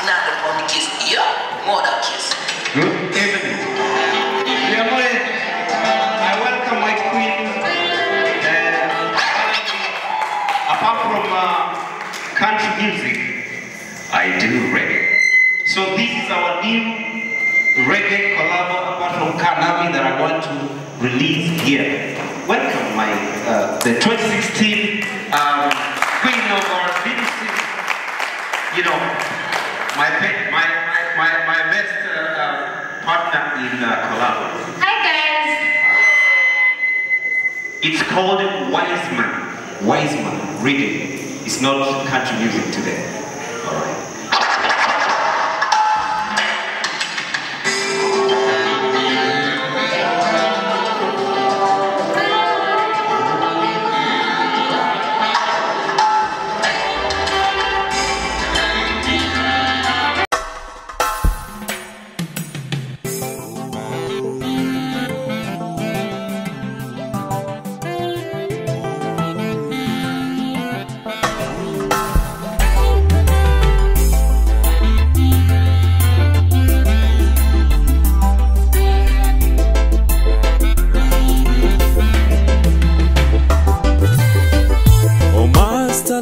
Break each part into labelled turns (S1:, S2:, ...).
S1: not the public kiss. Yeah, mother kiss.
S2: Good evening. Dear Mother, I welcome my queen. Apart from country music, I do reggae. So this is our new reggae collab apart from Kanabi that I want to release here. Welcome my the 2016 queen of our BBC. You know, my best partner in collab.
S3: Hi guys.
S2: It's called Wiseman. Wiseman reading. It's not country music today. All right.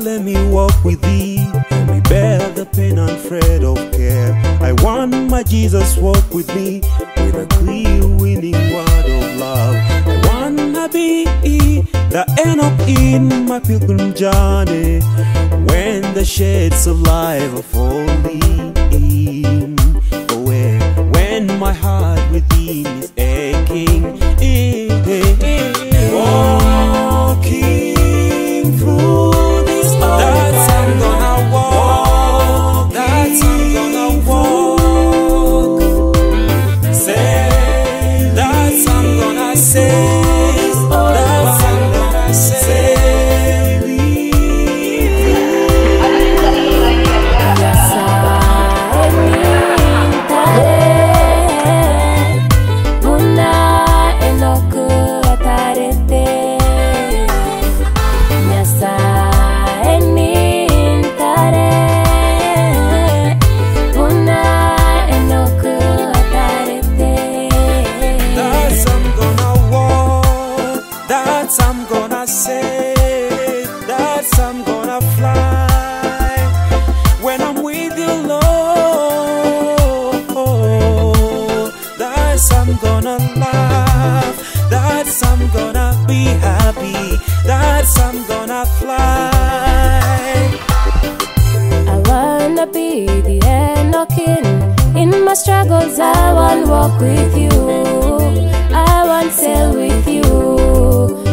S4: Let me walk with thee, let me bear the pain and fret of care. I want my Jesus walk with me, with a clear winning word of love. I wanna be the Enoch in my pilgrim journey, when the shades of life are falling away, when my heart within is aching, walking through. That's I'm gonna walk. That's I'm gonna walk. Say, that's I'm gonna say. That's I'm gonna say. I'm gonna say, that's I'm gonna fly when I'm with you, Lord. That's I'm gonna laugh, that's I'm gonna be happy, that's I'm gonna fly.
S3: I wanna be the Enoch in my struggles. I want to walk with you, I want to sail with you,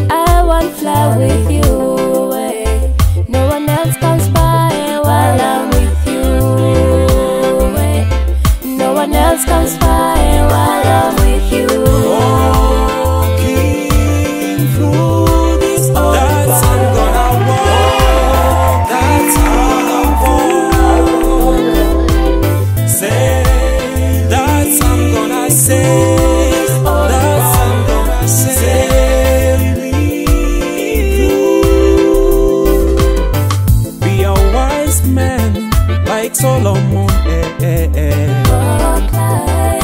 S3: I want to fly with you. No one else comes by while I'm with you. No one else comes by while I'm with you.
S4: Walking through this earth, that's I'm gonna walk. That's I'm gonna walk. Say, that's I'm gonna say. Like Solomon,
S3: walk like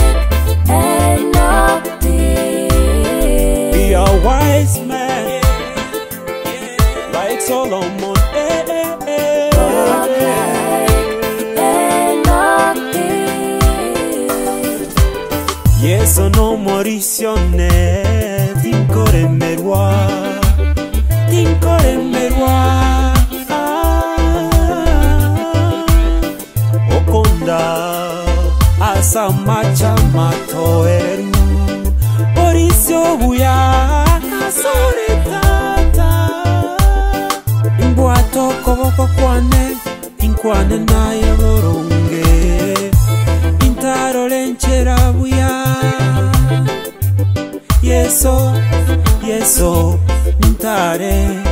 S3: Enoch did.
S4: Be a wise man, like Solomon, walk
S3: like Enoch did.
S4: Yes, no morisione, tincore merwa, tincore merwa. Asa macha matoeru Orisio buya Asore tata Imbuato koboko kwane Inkwane na yeloronge Intaro lenchera buya Yeso, yeso, intare